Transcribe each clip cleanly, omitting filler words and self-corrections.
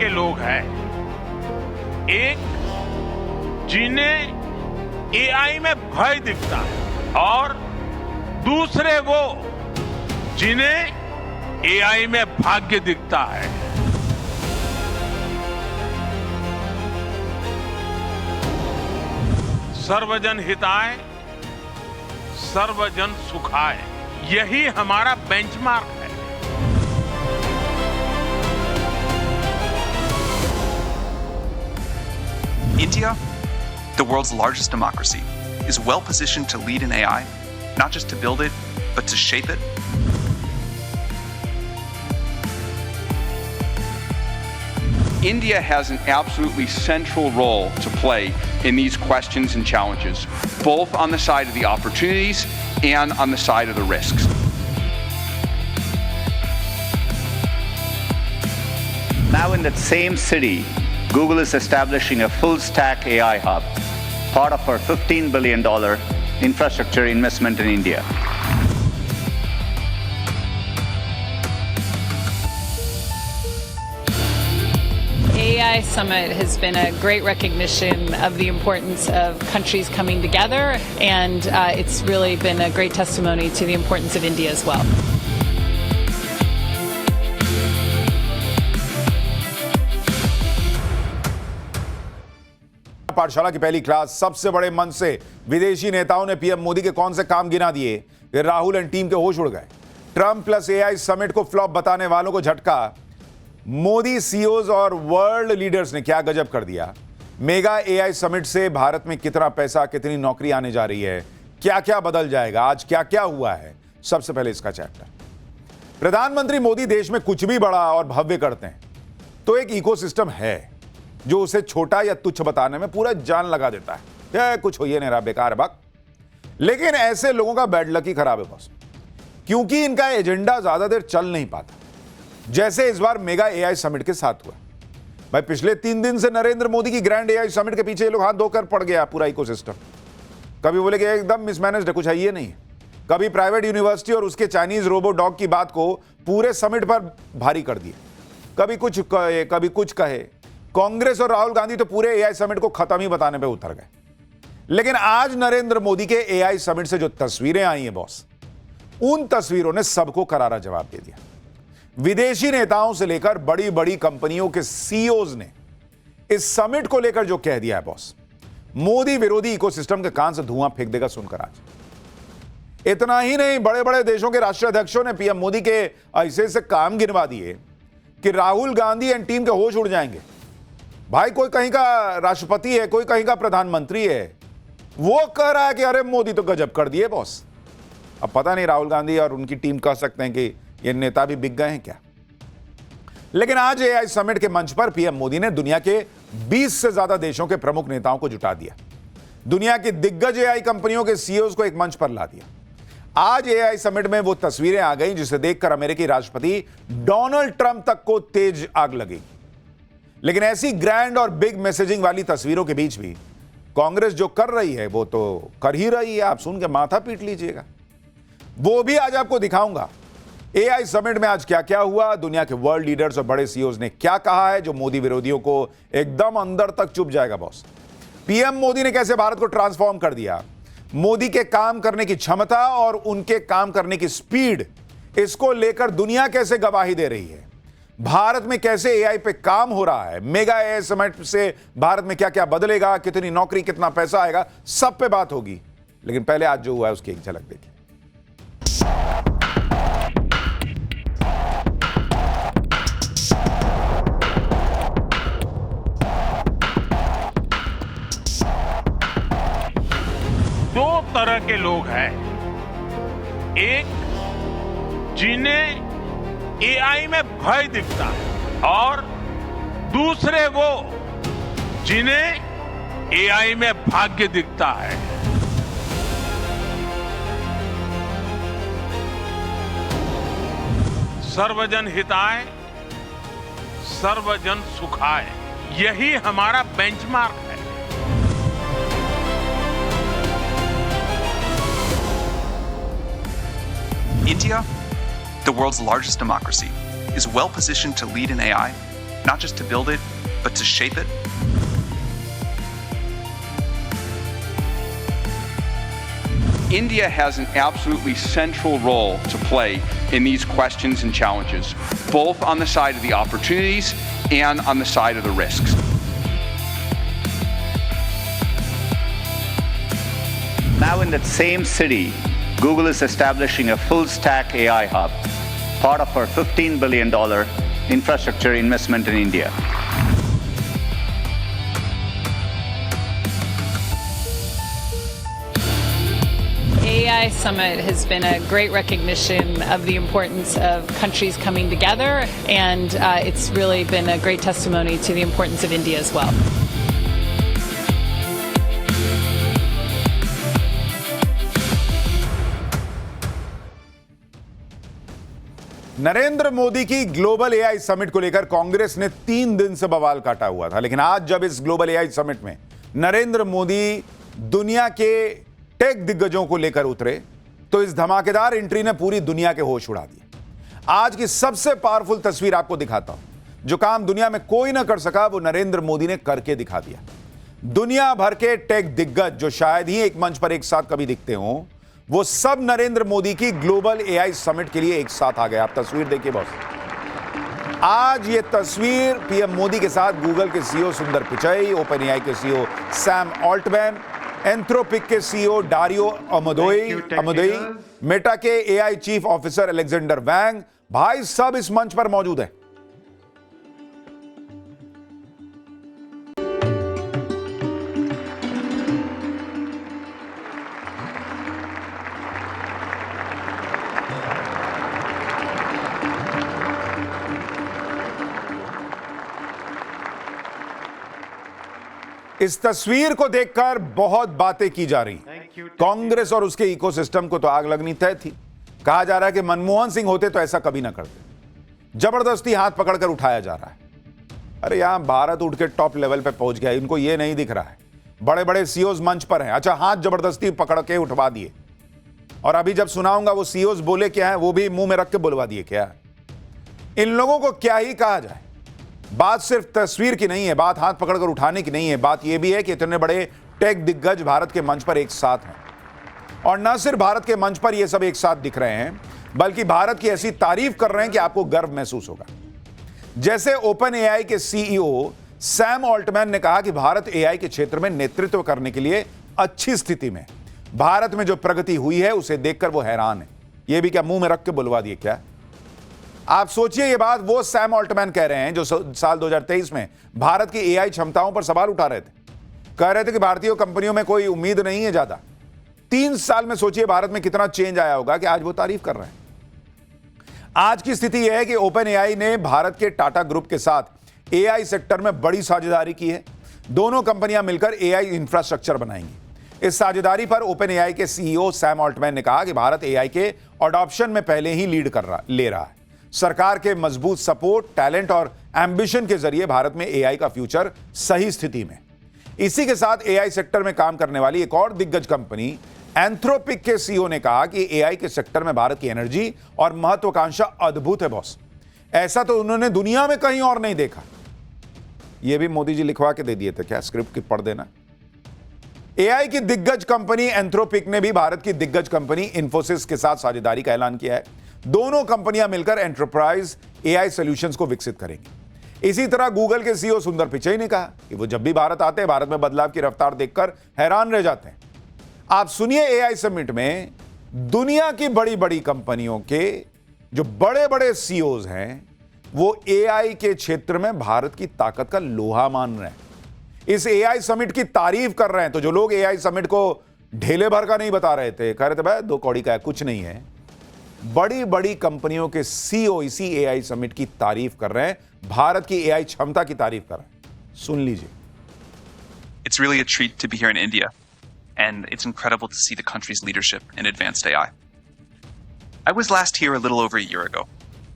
के लोग हैं। एक, जिन्हें एआई में भय दिखता है, और दूसरे वो जिन्हें एआई में भाग्य दिखता है। सर्वजन हिताय, सर्वजन सुखाय, यही हमारा बेंचमार्क है। India, the world's largest democracy, is well positioned to lead in AI, not just to build it, but to shape it. India has an absolutely central role to play in these questions and challenges, both on the side of the opportunities and on the side of the risks. Now in that same city, Google is establishing a full-stack AI hub, part of our $15 billion infrastructure investment in India. AI Summit has been a great recognition of the importance of countries coming together, and it's really been a great testimony to the importance of India as well. पाठशाला की पहली class. सबसे बड़े मंच से विदेशी नेताओं ने पीएम मोदी के कौन से काम गिना दिए कि राहुल एंड टीम के होश उड़ गए। ट्रंप प्लस एआई समिट को फ्लॉप बताने वालों को झटका। मोदी सीईओज और वर्ल्ड लीडर्स ने क्या गजब कर दिया। मेगा एआई समिट से भारत में कितना पैसा, कितनी नौकरी आने जा रही है, क्या क्या बदल जाएगा, आज क्या क्या हुआ है, सबसे पहले इसका चैप्टर। प्रधानमंत्री मोदी देश में कुछ भी बड़ा और भव्य करते हैं तो एक इकोसिस्टम है जो उसे छोटा या तुच्छ बताने में पूरा जान लगा देता है। क्या कुछ हो ये नहीं रहा, बेकार है बक। लेकिन ऐसे लोगों का बैड लक ही खराब है बॉस, क्योंकि इनका एजेंडा ज्यादा देर चल नहीं पाता, जैसे इस बार मेगा एआई समिट के साथ हुआ। भाई पिछले 3 दिन से नरेंद्र मोदी की ग्रैंड एआई समिट के पीछे ये लोग हाथ धोकर पड़ गया पूरा इकोसिस्टम। कभी बोले कि एकदम मिसमैनेज्ड है, कुछ है ये नहीं। कभी प्राइवेट यूनिवर्सिटी और उसके चाइनीज रोबो डॉग की बात को पूरे समिट पर भारी कर दिया। कभी कुछ कहे, कभी कुछ कहे। कांग्रेस और राहुल गांधी तो पूरे एआई समिट को खत्म ही बताने पे उतर गए। लेकिन आज नरेंद्र मोदी के एआई समिट से जो तस्वीरें आई हैं बॉस, उन तस्वीरों ने सबको करारा जवाब दे दिया। विदेशी नेताओं से लेकर बड़ी बड़ी कंपनियों के सीईओज ने इस समिट को लेकर जो कह दिया है बॉस, मोदी विरोधी इकोसिस्टम के कान से धुआं फेंक देगा सुनकर आज। इतना ही नहीं, बड़े बड़े देशों के राष्ट्राध्यक्षों ने पीएम मोदी के ऐसे से काम गिनवा दिए कि राहुल गांधी एंड टीम के होश उड़ जाएंगे। भाई कोई कहीं का राष्ट्रपति है, कोई कहीं का प्रधानमंत्री है, वो कह रहा है कि अरे मोदी तो गजब कर दिए बॉस। अब पता नहीं राहुल गांधी और उनकी टीम कह सकते हैं कि ये नेता भी बिक गए हैं क्या। लेकिन आज एआई समिट के मंच पर पीएम मोदी ने दुनिया के 20 से ज्यादा देशों के प्रमुख नेताओं को जुटा दिया। दुनिया की दिग्गज एआई कंपनियों के सीईओज को एक मंच पर ला दिया। आज एआई समिट में वो तस्वीरें आ गई जिसे देखकर अमेरिकी राष्ट्रपति डोनाल्ड ट्रंप तक को तेज आग लगेगी। लेकिन ऐसी ग्रैंड और बिग मैसेजिंग वाली तस्वीरों के बीच भी कांग्रेस जो कर रही है वो तो कर ही रही है। आप सुन के माथा पीट लीजिएगा। वो भी आज आपको दिखाऊंगा। एआई समिट में आज क्या क्या हुआ, दुनिया के वर्ल्ड लीडर्स और बड़े सीईओज ने क्या कहा है जो मोदी विरोधियों को एकदम अंदर तक चुभ जाएगा बॉस। पीएम मोदी ने कैसे भारत को ट्रांसफॉर्म कर दिया, मोदी के काम करने की क्षमता और उनके काम करने की स्पीड, इसको लेकर दुनिया कैसे गवाही दे रही है, भारत में कैसे एआई पे काम हो रहा है, मेगा एआई समिट से भारत में क्या क्या बदलेगा, कितनी नौकरी, कितना पैसा आएगा, सब पे बात होगी। लेकिन पहले आज जो हुआ है उसकी एक झलक देखिए। दो तरह के लोग हैं। एक, जिन्हें एआई में भय दिखता है, और दूसरे वो जिन्हें एआई में भाग्य दिखता है। सर्वजन हिताय, सर्वजन सुखाय, यही हमारा बेंचमार्क है। India, the world's largest democracy, is well positioned to lead in AI, not just to build it, but to shape it. India has an absolutely central role to play in these questions and challenges, both on the side of the opportunities and on the side of the risks. Now in that same city, Google is establishing a full-stack AI hub, part of our $15 billion infrastructure investment in India. AI Summit has been a great recognition of the importance of countries coming together, and it's really been a great testimony to the importance of India as well. Narendra Modi की global AI summit को लेकर कांग्रेस ने 3 दिन से बवाल काटा हुआ था, लेकिन आज जब इस ग्लोबल एआई समिट में नरेंद्र मोदी दुनिया के टेक दिग्गजों को लेकर उतरे तो इस धमाकेदार एंट्री ने पूरी दुनिया के होश उड़ा दिए। आज की सबसे पावरफुल तस्वीर आपको दिखाता हूं। जो काम दुनिया में कोई ना कर सका वो नरेंद्र मोदी ने करके दिखा दिया। दुनिया भर के टेक दिग्गज जो शायद ही एक मंच पर एक साथ कभी दिखते हों, वो सब नरेंद्र मोदी की ग्लोबल एआई समिट के लिए एक साथ आ गए। आप तस्वीर देखिए बॉस। आज ये तस्वीर पीएम मोदी के साथ गूगल के सीईओ सुंदर पिचई, ओपन एआई के सीईओ सैम ऑल्टमैन, एंथ्रोपिक के सीईओ डारियो अमोदोई, मेटा के एआई चीफ ऑफिसर अलेक्जेंडर वैंग, भाई सब इस मंच पर मौजूद हैं। इस तस्वीर को देखकर बहुत बातें की जा रही। कांग्रेस और उसके इकोसिस्टम को तो आग लगनी तय थी। कहा जा रहा है कि मनमोहन सिंह होते तो ऐसा कभी ना करते। जबरदस्ती हाथ पकड़कर उठाया जा रहा है। अरे यहां भारत उठ के टॉप लेवल पे पहुंच गया, इनको यह नहीं दिख रहा है। बड़े बड़े सीईओज मंच पर हैं। अच्छा, हाथ जबरदस्ती पकड़ के उठवा दिए, और अभी जब सुनाऊंगा वो सीईओज बोले क्या है, वो भी मुंह में रख के बुलवा दिए क्या। इन लोगों को क्या ही कहा जाए। बात सिर्फ तस्वीर की नहीं है, बात हाथ पकड़कर उठाने की नहीं है, बात यह भी है कि इतने बड़े टेक दिग्गज भारत के मंच पर एक साथ हैं। और न सिर्फ भारत के मंच पर ये सब एक साथ दिख रहे हैं, बल्कि भारत की ऐसी तारीफ कर रहे हैं कि आपको गर्व महसूस होगा। जैसे ओपन एआई के सीईओ सैम ऑल्टमैन ने कहा कि भारत एआई के क्षेत्र में नेतृत्व करने के लिए अच्छी स्थिति में। भारत में जो प्रगति हुई है उसे देखकर वो हैरान है। ये भी क्या मुंह में रख के बुलवा दिए क्या। आप सोचिए, ये बात वो सैम ऑल्टमैन कह रहे हैं जो साल 2023 में भारत की एआई क्षमताओं पर सवाल उठा रहे थे। कह रहे थे कि भारतीय कंपनियों में कोई उम्मीद नहीं है ज्यादा। 3 साल में सोचिए भारत में कितना चेंज आया होगा कि आज वो तारीफ कर रहे हैं। आज की स्थिति यह है कि ओपन एआई ने भारत के टाटा ग्रुप के साथ एआई सेक्टर में बड़ी साझेदारी की है। दोनों कंपनियां मिलकर एआई इंफ्रास्ट्रक्चर बनाएंगी। इस साझेदारी पर ओपन एआई के सीईओ सैम ऑल्टमैन ने कहा कि भारत एआई के अडॉप्शन में पहले ही लीड ले रहा है। सरकार के मजबूत सपोर्ट, टैलेंट और एम्बिशन के जरिए भारत में एआई का फ्यूचर सही स्थिति में। इसी के साथ एआई सेक्टर में काम करने वाली एक और दिग्गज कंपनी एंथ्रोपिक के सीईओ ने कहा कि एआई के सेक्टर में भारत की एनर्जी और महत्वाकांक्षा अद्भुत है बॉस। ऐसा तो उन्होंने दुनिया में कहीं और नहीं देखा। यह भी मोदी जी लिखवा के दे दिए थे क्या, स्क्रिप्ट की पढ़ देना। एआई की दिग्गज कंपनी एंथ्रोपिक ने भी भारत की दिग्गज कंपनी इंफोसिस के साथ साझेदारी का ऐलान किया है। दोनों कंपनियां मिलकर एंटरप्राइज एआई सॉल्यूशंस को विकसित करेंगी। इसी तरह गूगल के सीईओ सुंदर पिचई ने कहा कि वो जब भी भारत आते हैं, भारत में बदलाव की रफ्तार देखकर हैरान रह जाते हैं। आप सुनिए, एआई समिट में दुनिया की बड़ी बड़ी कंपनियों के जो बड़े बड़े सीईओज हैं, वो एआई के क्षेत्र में भारत की ताकत का लोहा मान रहे हैं, इस एआई समिट की तारीफ कर रहे हैं। तो जो लोग एआई समिट को ढेले भर का नहीं बता रहे थे, कह रहे थे भाई 2 कौड़ी का है, कुछ नहीं है, बड़ी बड़ी कंपनियों के सीईओ इसी एआई समिट की तारीफ कर रहे हैं, भारत की एआई क्षमता की तारीफ कर रहे हैं। सुन लीजिए। It's really a treat to be here in India, and it's incredible to see the country's leadership in advanced AI. I was last here a little over a year ago,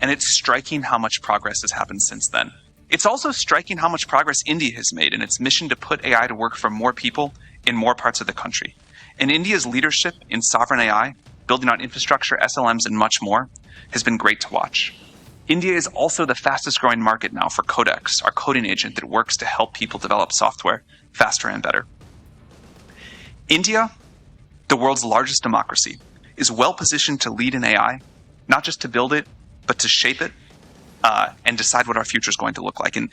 and it's striking how much progress has happened since then. It's also striking how much progress India has made in its mission to put AI to work for more people in more parts of the country. And India's leadership in sovereign AI, building on infrastructure, SLMs, and much more, has been great to watch. India is also the fastest growing market now for Codex, our coding agent that works to help people develop software faster and better. India, the world's largest democracy, is well positioned to lead in AI, not just to build it, but to shape it and decide what our future is going to look like. And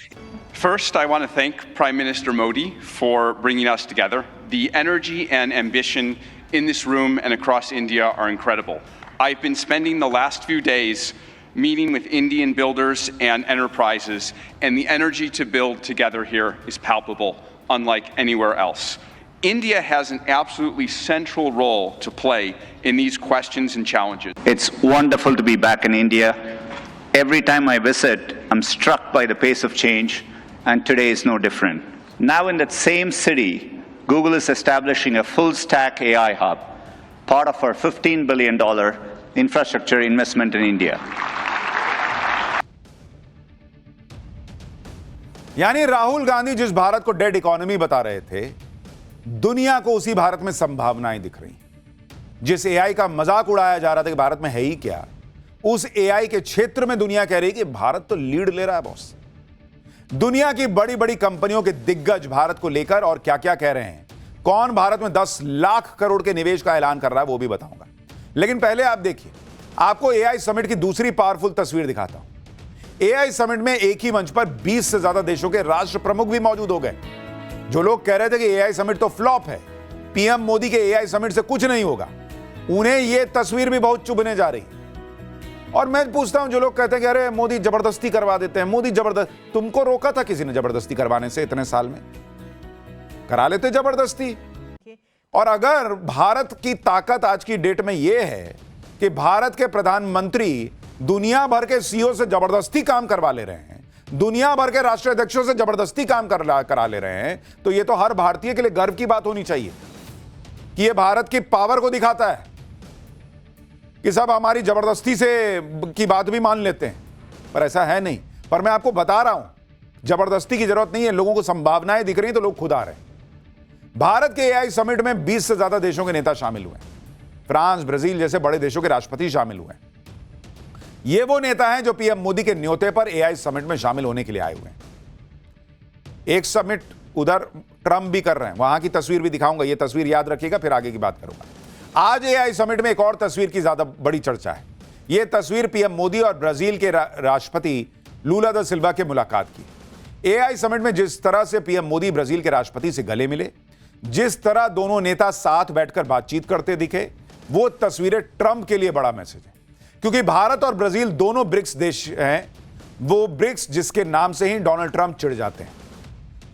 First, I want to thank Prime Minister Modi for bringing us together. The energy and ambition in this room and across India are incredible. I've been spending the last few days meeting with Indian builders and enterprises, and the energy to build together here is palpable, unlike anywhere else. India has an absolutely central role to play in these questions and challenges. It's wonderful to be back in India. Every time I visit, I'm struck by the pace of change, and today is no different. Now in that same city, Google is establishing a full-stack AI hub, part of our $15 billion infrastructure investment in India. यानी राहुल गांधी जिस भारत को dead economy बता रहे थे, दुनिया को उसी भारत में संभावनाएं दिख रही। जिस एआई का मजाक उड़ाया जा रहा था कि भारत में है ही क्या, उस एआई के क्षेत्र में दुनिया कह रही कि भारत तो लीड ले रहा है बॉस। दुनिया की बड़ी बड़ी कंपनियों के दिग्गज भारत को लेकर और क्या क्या कह रहे हैं, कौन भारत में 10 लाख करोड़ के निवेश का ऐलान कर रहा है वो भी बताऊंगा। लेकिन पहले आप देखिए, आपको एआई समिट की दूसरी पावरफुल तस्वीर दिखाता हूं। एआई समिट में एक ही मंच पर 20 से ज्यादा देशों के राष्ट्र प्रमुख भी मौजूद हो गए। जो लोग कह रहे थे कि एआई समिट तो फ्लॉप है, पीएम मोदी के एआई समिट से कुछ नहीं होगा, उन्हें यह तस्वीर भी बहुत चुभने जा रही। और मैं पूछता हूं, जो लोग कहते हैं कि अरे मोदी जबरदस्ती करवा देते हैं, मोदी जबरदस्त, तुमको रोका था किसी ने जबरदस्ती करवाने से? इतने साल में करा लेते जबरदस्ती। और अगर भारत की ताकत आज की डेट में यह है कि भारत के प्रधानमंत्री दुनिया भर के सीईओ से जबरदस्ती काम करवा ले रहे हैं, दुनिया भर के राष्ट्रीय अध्यक्षों से जबरदस्ती काम करा ले रहे हैं, तो यह तो हर भारतीय के लिए गर्व की बात होनी चाहिए कि यह भारत की पावर को दिखाता है कि सब हमारी जबरदस्ती से की बात भी मान लेते हैं। पर ऐसा है नहीं। पर मैं आपको बता रहा हूं, जबरदस्ती की जरूरत नहीं है, लोगों को संभावनाएं दिख रही हैं तो लोग खुद आ रहे हैं। भारत के एआई समिट में 20 से ज्यादा देशों के नेता शामिल हुए। फ्रांस, ब्राजील जैसे बड़े देशों के राष्ट्रपति शामिल हुए। ये वो नेता हैं जो पीएम मोदी के न्योते पर एआई समिट में शामिल होने के लिए आए हुए हैं। एक समिट उधर ट्रंप भी कर रहे हैं, वहां की तस्वीर भी दिखाऊंगा। ये तस्वीर याद रखिएगा, फिर आगे की बात करूंगा। आज एआई समिट में एक और तस्वीर की ज्यादा बड़ी चर्चा है। यह तस्वीर पीएम मोदी और ब्राजील के राष्ट्रपति लूला दा सिल्वा के मुलाकात की। एआई समिट में जिस तरह से पीएम मोदी ब्राजील के राष्ट्रपति से गले मिले, जिस तरह दोनों नेता साथ बैठकर बातचीत करते दिखे, वो तस्वीरें ट्रंप के लिए बड़ा मैसेज है। क्योंकि भारत और ब्राजील दोनों ब्रिक्स देश हैं, वो ब्रिक्स जिसके नाम से ही डोनाल्ड ट्रंप चिढ़ जाते हैं।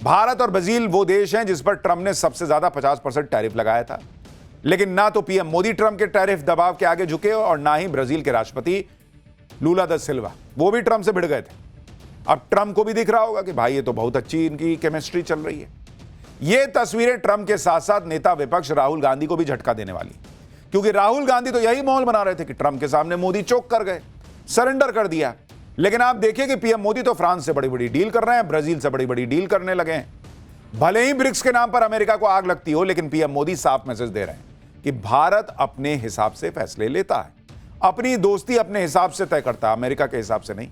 भारत और ब्राजील वो देश हैं जिस पर ट्रंप ने सबसे ज्यादा 50% टैरिफ लगाया था। लेकिन ना तो पीएम मोदी ट्रंप के टैरिफ दबाव के आगे झुके और ना ही ब्राजील के राष्ट्रपति लूला दा सिल्वा, वो भी ट्रंप से भिड़ गए थे। अब ट्रंप को भी दिख रहा होगा कि भाई ये तो बहुत अच्छी इनकी केमिस्ट्री चल रही है। ये तस्वीरें ट्रंप के साथ साथ नेता विपक्ष राहुल गांधी को भी झटका देने वाली, क्योंकि राहुल गांधी तो यही माहौल बना रहे थे कि ट्रंप के सामने मोदी चौक कर गए, सरेंडर कर दिया। लेकिन आप देखिए कि पीएम मोदी तो फ्रांस से बड़ी बड़ी डील कर रहे हैं, ब्राजील से बड़ी बड़ी डील करने लगे हैं। भले ही ब्रिक्स के नाम पर अमेरिका को आग लगती हो, लेकिन पीएम मोदी साफ मैसेज दे रहे हैं कि भारत अपने हिसाब से फैसले लेता है, अपनी दोस्ती अपने हिसाब से तय करता है, अमेरिका के हिसाब से नहीं।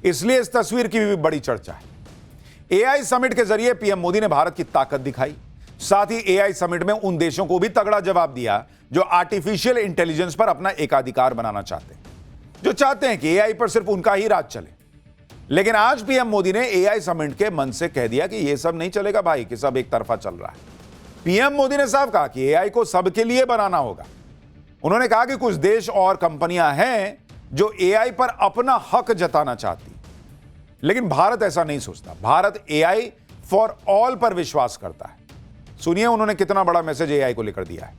इसलिए इस तस्वीर की भी बड़ी चर्चा है। एआई समिट के जरिए पीएम मोदी ने भारत की ताकत दिखाई, साथ ही एआई समिट में उन देशों को भी तगड़ा जवाब दिया जो आर्टिफिशियल इंटेलिजेंस पर अपना एकाधिकार बनाना चाहते हैं, जो चाहते हैं कि एआई पर सिर्फ उनका ही राज चले। लेकिन आज पीएम मोदी ने एआई समिट के मंच से कह दिया कि यह सब नहीं चलेगा भाई, कि सब एक तरफा चल रहा है। पीएम मोदी ने साफ कहा कि एआई को सबके लिए बनाना होगा। उन्होंने कहा कि कुछ देश और कंपनियां हैं जो एआई पर अपना हक जताना चाहती, लेकिन भारत ऐसा नहीं सोचता। भारत एआई फॉर ऑल पर विश्वास करता है। सुनिए उन्होंने कितना बड़ा मैसेज एआई को लेकर दिया है।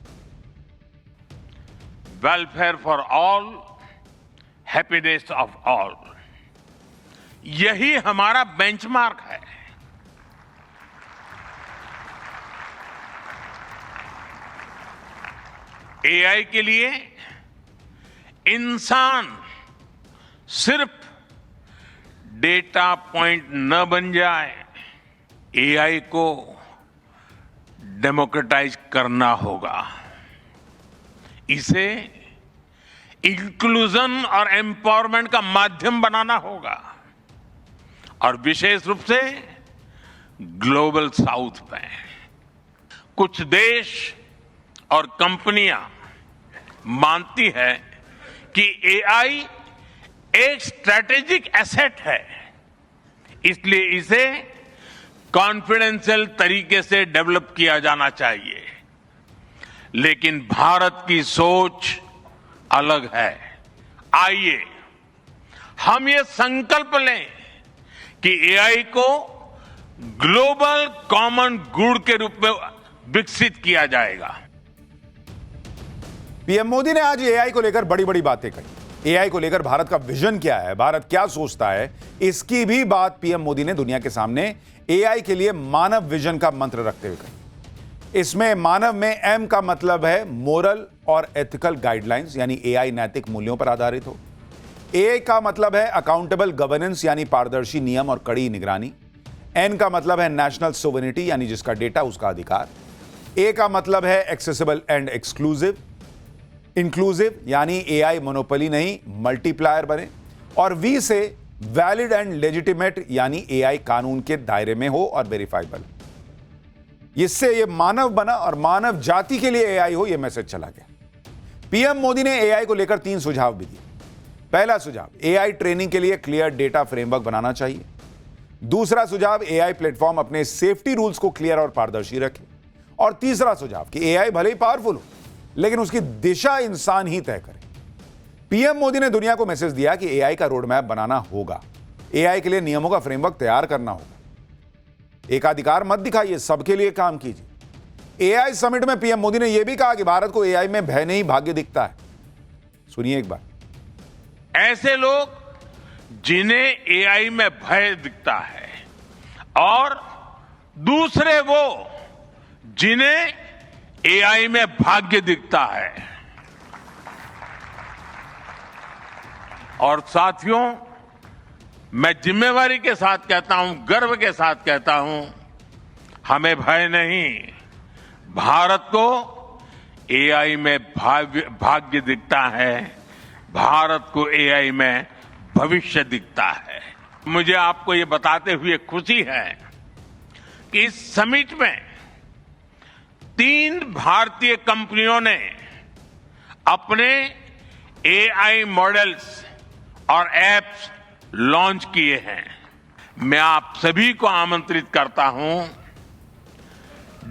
Welfare for all, happiness of all, यही हमारा बेंचमार्क है। एआई के लिए इंसान सिर्फ डेटा पॉइंट न बन जाए, एआई को डेमोक्रेटाइज करना होगा, इसे इंक्लूजन और एम्पावरमेंट का माध्यम बनाना होगा, और विशेष रूप से ग्लोबल साउथ में कुछ देश और कंपनियां मानती है कि एआई एक स्ट्रैटेजिक एसेट है, इसलिए इसे कॉन्फिडेंशियल तरीके से डेवलप किया जाना चाहिए। लेकिन भारत की सोच अलग है। आइए हम ये संकल्प लें कि एआई को ग्लोबल कॉमन गुड के रूप में विकसित किया जाएगा। पीएम मोदी ने आज एआई को लेकर बड़ी बड़ी बातें कही। एआई को लेकर भारत का विजन क्या है, भारत क्या सोचता है, इसकी भी बात पीएम मोदी ने दुनिया के सामने एआई के लिए मानव विजन का मंत्र रखते हुए कही। इसमें मानव में एम का मतलब है मोरल और एथिकल गाइडलाइंस, यानी एआई नैतिक मूल्यों पर आधारित हो। ए का मतलब है अकाउंटेबल गवर्नेंस, यानी पारदर्शी नियम और कड़ी निगरानी। एन का मतलब है नेशनल सोवरेनिटी, यानी जिसका डेटा उसका अधिकार। ए का मतलब है एक्सेसिबल एंड एक्सक्लूसिव, इंक्लूसिव, यानी एआई मोनोपोली नहीं मल्टीप्लायर बने। और वी से वैलिड एंड लेजिटिमेट, यानी एआई कानून के दायरे में हो और वेरीफाइबल। इससे ये मानव बना और मानव जाति के लिए एआई हो, यह मैसेज चला गया। पीएम मोदी ने एआई को लेकर 3 सुझाव भी दिए। पहला सुझाव, एआई ट्रेनिंग के लिए क्लियर डेटा फ्रेमवर्क बनाना चाहिए। दूसरा सुझाव, एआई प्लेटफॉर्म अपने सेफ्टी रूल्स को क्लियर और पारदर्शी रखे। और तीसरा सुझाव कि एआई भले ही पावरफुल हो, लेकिन उसकी दिशा इंसान ही तय करे। पीएम मोदी ने दुनिया को मैसेज दिया कि एआई का रोड मैप बनाना होगा, एआई के लिए नियमों का फ्रेमवर्क तैयार करना होगा। एकाधिकार मत दिखाइए, सबके लिए काम कीजिए। एआई समिट में पीएम मोदी ने यह भी कहा कि भारत को एआई में भय नहीं भाग्य दिखता है। सुनिए एक बार। ऐसे लोग जिन्हें एआई में भय दिखता है, और दूसरे वो जिन्हें एआई में भाग्य दिखता है। और साथियों, मैं जिम्मेवारी के साथ कहता हूं, गर्व के साथ कहता हूं, हमें भय नहीं, भारत को एआई में भाग्य दिखता है, भारत को एआई में भविष्य दिखता है। मुझे आपको ये बताते हुए खुशी है कि इस समिट में 3 भारतीय कंपनियों ने अपने एआई मॉडल्स और एप्स लॉन्च किए हैं। मैं आप सभी को आमंत्रित करता हूं,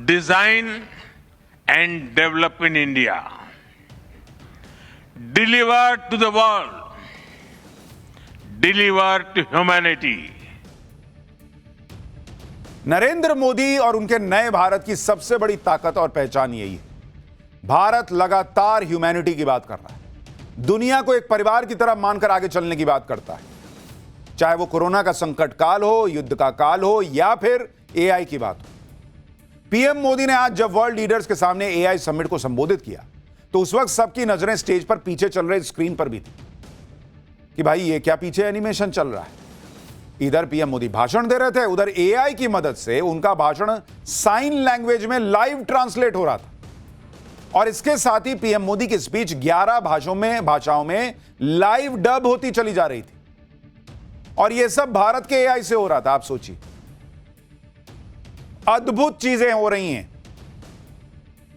design and develop in India, deliver to the world, deliver to humanity. Narendra Modi और उनके नए भारत की सबसे बड़ी ताकत और पहचान यही है, भारत लगातार ह्यूमैनिटी की बात कर रहा है, दुनिया को एक परिवार की तरह मानकर आगे चलने की बात करता है। चाहे वो कोरोना का संकट काल हो, युद्ध का काल हो, या फिर एआई की बात हो। पीएम मोदी ने आज जब वर्ल्ड लीडर्स के सामने एआई समिट को संबोधित किया, तो उस वक्त सबकी नजरें स्टेज पर पीछे चल रहे स्क्रीन पर भी थी कि भाई ये क्या पीछे एनिमेशन चल रहा है। इधर पीएम मोदी भाषण दे रहे थे, उधर एआई की मदद से उनका भाषण साइन लैंग्वेज में लाइव ट्रांसलेट हो रहा था। और इसके साथ ही पीएम मोदी की स्पीच 11 भाषाओं में लाइव डब होती चली जा रही थी। और यह सब भारत के एआई से हो रहा था। आप सोचिए, अद्भुत चीजें हो रही हैं।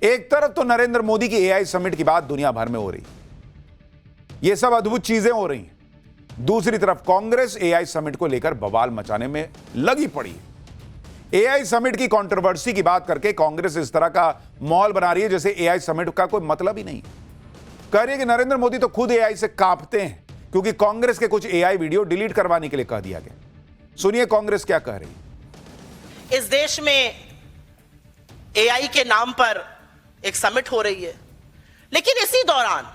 एक तरफ तो नरेंद्र मोदी की एआई समिट की बात दुनिया भर में हो रही है, यह सब अद्भुत चीजें हो रही हैं। दूसरी तरफ कांग्रेस एआई समिट को लेकर बवाल मचाने में लगी पड़ी है। एआई समिट की कंट्रोवर्सी की बात करके कांग्रेस इस तरह का माहौल बना रही है जैसे एआई समिट का कोई मतलब ही नहीं। कह रही है कि नरेंद्र मोदी तो खुद एआई से कांपते हैं, क्योंकि कांग्रेस के कुछ एआई वीडियो डिलीट करवाने के लिए कह दिया गया। सुनिए कांग्रेस क्या कह रही है। इस देश में एआई के नाम पर एक समिट हो रही है, लेकिन इसी दौरान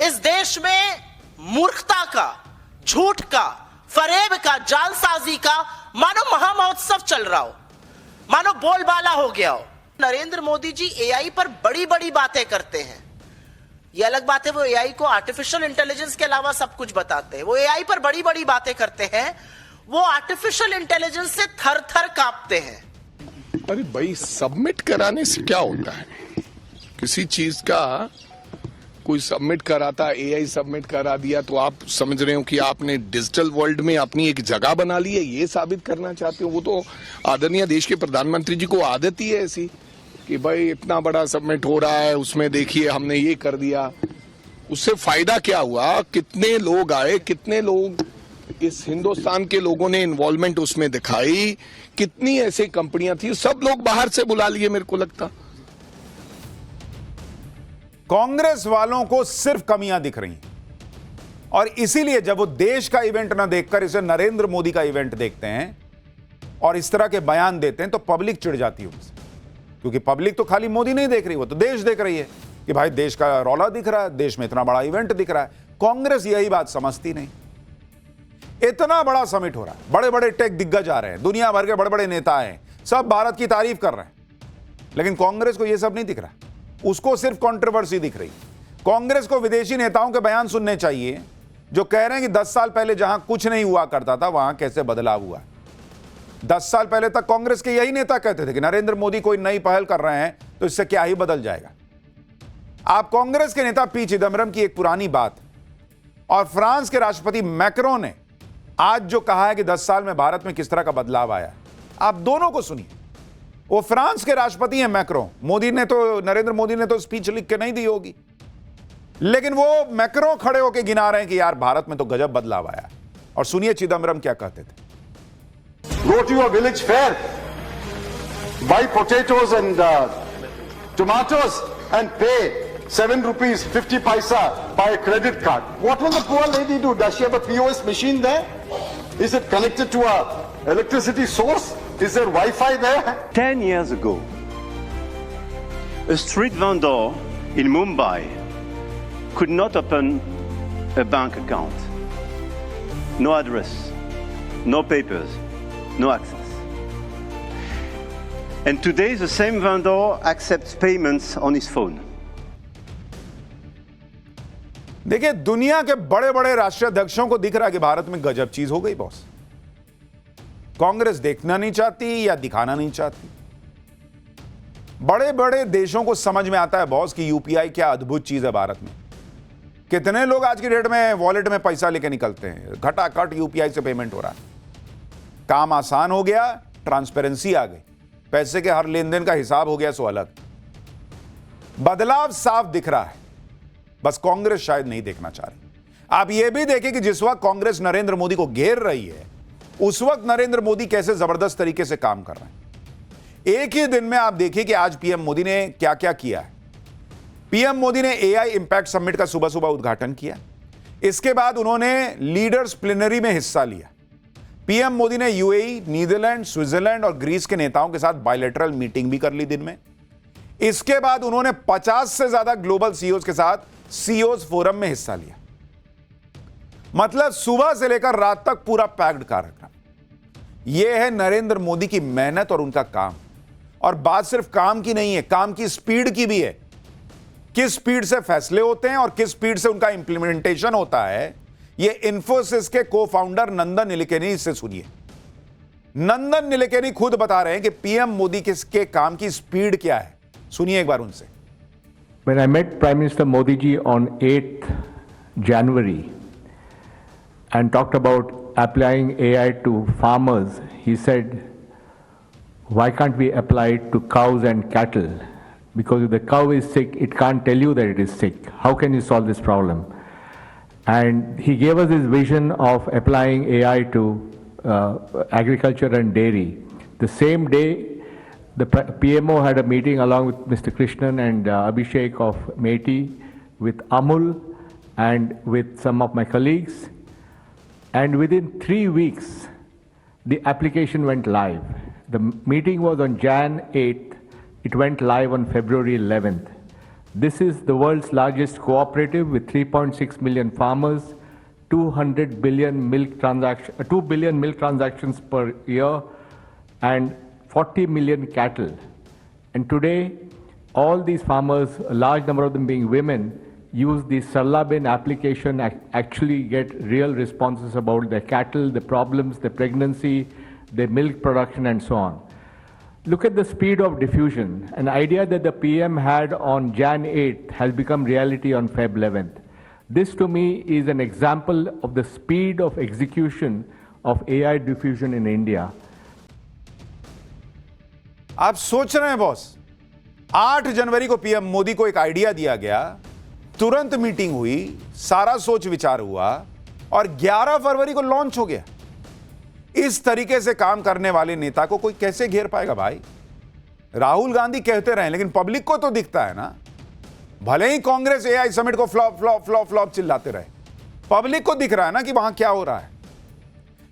इस देश में मूर्खता का, झूठ का, फरेब का, जालसाजी का मानो महामहोत्सव चल रहा हो, मानो बोलबाला हो गया हो। नरेंद्र मोदी जी एआई पर बड़ी बड़ी बातें करते हैं। यह अलग बात है, वो एआई को आर्टिफिशियल इंटेलिजेंस के अलावा सब कुछ बताते हैं। वो एआई पर बड़ी बड़ी बातें करते हैं, वो आर्टिफिशियल इंटेलिजेंस से थर थर कांपते हैं। अरे भाई, सबमिट कराने से क्या होता है? किसी चीज का कोई सबमिट कराता, एआई सबमिट करा दिया, तो आप समझ रहे हो कि आपने डिजिटल वर्ल्ड में अपनी एक जगह बना ली है, ये साबित करना चाहते हो? वो तो आदरणीय देश के प्रधानमंत्री जी को आदत ही है ऐसी कि भाई इतना बड़ा सबमिट हो रहा है, उसमें देखिए हमने ये कर दिया। उससे फायदा क्या हुआ? कितने लोग आए, कितने लोग इस हिंदुस्तान के लोगों ने इन्वॉल्वमेंट उसमें दिखाई, कितनी ऐसी कंपनियां थी, सब लोग बाहर से बुला लिए मेरे को लगता। कांग्रेस वालों को सिर्फ कमियां दिख रही हैं और इसीलिए जब वो देश का इवेंट ना देखकर इसे नरेंद्र मोदी का इवेंट देखते हैं और इस तरह के बयान देते हैं तो पब्लिक चिढ़ जाती है उनसे, क्योंकि पब्लिक तो खाली मोदी नहीं देख रही, वो तो देश देख रही है कि भाई देश का रौला दिख रहा है, देश में इतना बड़ा इवेंट दिख रहा है। कांग्रेस यही बात समझती नहीं। इतना बड़ा समिट हो रहा है, बड़े बड़े टेक दिग्गज आ रहे हैं, दुनिया भर के बड़े बड़े नेता हैं, सब भारत की तारीफ कर रहे हैं, लेकिन कांग्रेस को यह सब नहीं दिख रहा, उसको सिर्फ कंट्रोवर्सी दिख रही। कांग्रेस को विदेशी नेताओं के बयान सुनने चाहिए जो कह रहे हैं कि 10 साल पहले जहां कुछ नहीं हुआ करता था वहां कैसे बदलाव हुआ। 10 साल पहले तक कांग्रेस के यही नेता कहते थे कि नरेंद्र मोदी कोई नई पहल कर रहे हैं तो इससे क्या ही बदल जाएगा। आप कांग्रेस के नेता पी चिदम्बरम की एक पुरानी बात और फ्रांस के राष्ट्रपति मैक्रों ने आज जो कहा है कि 10 साल में भारत में किस तरह का बदलाव आया, आप दोनों को सुनिए। वो फ्रांस के राष्ट्रपति हैं मैक्रों, नरेंद्र मोदी ने तो स्पीच लिख के नहीं दी होगी, लेकिन वो मैक्रों खड़े होकर गिना रहे हैं कि यार भारत में तो गजब बदलाव आया। और सुनिए चिदम्बरम क्या कहते थे। Go to your village fair, buy potatoes and tomatoes and pay 7 rupees 50 paisa by a credit card. What will the poor lady do? Does she have a POS machine there? Is it connected to a electricity source? Is there Wi-Fi there? 10 years ago, a street vendor in Mumbai could not open a bank account. No address, no papers, no access. And today, the same vendor accepts payments on his phone. देखिए, दुनिया के बड़े बड़े राष्ट्रीय अध्यक्षों को दिख रहा है कि भारत में गजब चीज हो गई बॉस। कांग्रेस देखना नहीं चाहती या दिखाना नहीं चाहती। बड़े बड़े देशों को समझ में आता है बॉस कि यूपीआई क्या अद्भुत चीज है भारत में। कितने लोग आज की डेट में वॉलेट में पैसा लेके निकलते हैं, घटाखट यूपीआई से पेमेंट हो रहा है। काम आसान हो गया, ट्रांसपेरेंसी आ गई, पैसे के हर लेन देन का हिसाब हो गया, सो अलग। बदलाव साफ दिख रहा है, बस कांग्रेस शायद नहीं देखना चाह रही। आप यह भी देखें कि जिस वक्त कांग्रेस नरेंद्र मोदी को घेर रही है, उस वक्त नरेंद्र मोदी कैसे जबरदस्त तरीके से काम कर रहे हैं। एक ही दिन में आप देखिए कि आज पीएम मोदी ने क्या क्या किया है। पीएम मोदी ने एआई इंपैक्ट समिट का सुबह सुबह उद्घाटन किया। इसके बाद उन्होंने लीडर्स प्लेनरी में हिस्सा लिया। पीएम मोदी ने यूएई, नीदरलैंड, स्विट्जरलैंड और ग्रीस के नेताओं के साथ बायलैटरल मीटिंग भी कर ली दिन में। इसके बाद उन्होंने 50 से ज्यादा ग्लोबल सीईओज के साथ सीईओज फोरम में हिस्सा लिया। मतलब सुबह से लेकर रात तक पूरा पैक्ड कार्यक्रम। यह है नरेंद्र मोदी की मेहनत और उनका काम। और बात सिर्फ काम की नहीं है, काम की स्पीड की भी है। किस स्पीड से फैसले होते हैं और किस स्पीड से उनका इंप्लीमेंटेशन होता है, यह इंफोसिस के को-फाउंडर नंदन निलेकनी से सुनिए। नंदन निलेकनी खुद बता रहे हैं कि पीएम मोदी के काम की स्पीड क्या है। सुनिए एक बार उनसे। When I met Prime Minister Modi ji on 8th January and talked about applying AI to farmers, he said, why can't we apply it to cows and cattle? Because if the cow is sick, it can't tell you that it is sick. How can you solve this problem? And he gave us this vision of applying AI to agriculture and dairy. The same day, the PMO had a meeting along with Mr. Krishnan and Abhishek of METI, with Amul and with some of my colleagues. And within 3 weeks, the application went live. The meeting was on Jan 8th. It went live on February 11th. This is the world's largest cooperative with 3.6 million farmers, 2 billion milk transactions per year, and 40 million cattle. And today, all these farmers, a large number of them being women, use the Sarlabin application, actually get real responses about their cattle, the problems, the pregnancy, the milk production, and so on. Look at the speed of diffusion. An idea that the PM had on Jan 8th has become reality on Feb 11th. This to me is an example of the speed of execution of AI diffusion in India. आप सोच रहे हैं boss, 8 जनवरी को PM Modi को एक idea दिया गया, तुरंत मीटिंग हुई, सारा सोच विचार हुआ और 11 फरवरी को लॉन्च हो गया। इस तरीके से काम करने वाले नेता को कोई कैसे घेर पाएगा भाई? राहुल गांधी कहते रहे, लेकिन पब्लिक को तो दिखता है ना। भले ही कांग्रेस एआई समिट को फ्लॉप फ्लॉप फ्लॉप फ्लॉप चिल्लाते रहे, पब्लिक को दिख रहा है ना कि वहां क्या हो रहा है।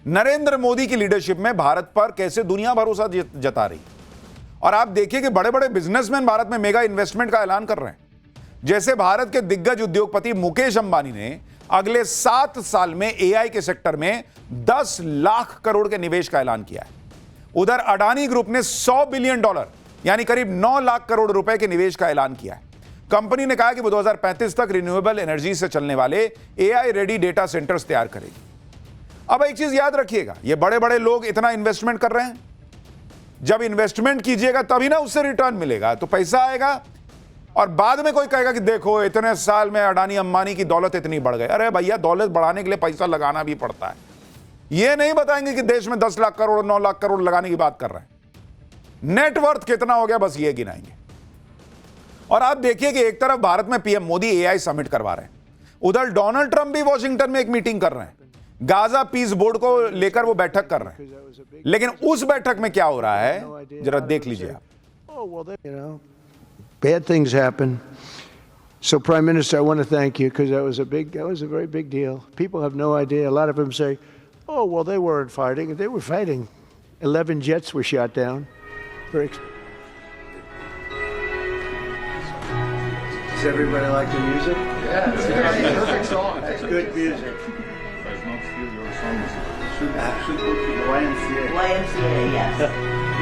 नरेंद्र मोदी की लीडरशिप में भारत पर कैसे दुनिया भरोसा जता रही। और आप देखिए कि बड़े बड़े बिजनेसमैन भारत में मेगा इन्वेस्टमेंट का ऐलान कर रहे हैं। जैसे भारत के दिग्गज उद्योगपति मुकेश अंबानी ने अगले 7 साल में एआई के सेक्टर में 10 लाख करोड़ के निवेश का ऐलान किया है। उधर अडानी ग्रुप ने $100 बिलियन यानी करीब 9 लाख करोड़ रुपए के निवेश का ऐलान किया है। कंपनी ने कहा कि वो 2035 तक रिन्यूएबल एनर्जी से चलने वाले एआई रेडी डेटा सेंटर्स तैयार करेगी। अब एक चीज याद रखिएगा, ये बड़े बड़े लोग इतना इन्वेस्टमेंट कर रहे हैं, जब इन्वेस्टमेंट कीजिएगा तभी ना उससे रिटर्न मिलेगा, तो पैसा आएगा और बाद में कोई कहेगा कि देखो इतने साल में अडानी अंबानी की दौलत इतनी बढ़ गई। अरे भैया, दौलत बढ़ाने के लिए पैसा लगाना भी पड़ता है। ये नहीं बताएंगे कि देश में 10 लाख करोड़ 9 लाख करोड़ लगाने की बात कर रहे हैं। नेटवर्थ कितना हो गया बस ये गिनाएंगे। और आप देखिए कि एक तरफ भारत में पीएम मोदी एआई समिट करवा रहे हैं, उधर डोनाल्ड ट्रंप भी वॉशिंगटन में एक मीटिंग कर रहे हैं, गाजा पीस बोर्ड को लेकर वो बैठक कर रहे हैं। लेकिन उस बैठक में क्या हो रहा है जरा देख लीजिए आप। Bad things happen. So, Prime Minister, I want to thank you because that was a very big deal. People have no idea. A lot of them say, "Oh, well, they weren't fighting. They were fighting. 11 jets were shot down." Does everybody like the music? Yeah, it's a perfect song. That's good music. Does not steal your song. Should actually go to the YMCA. YMCA, yes.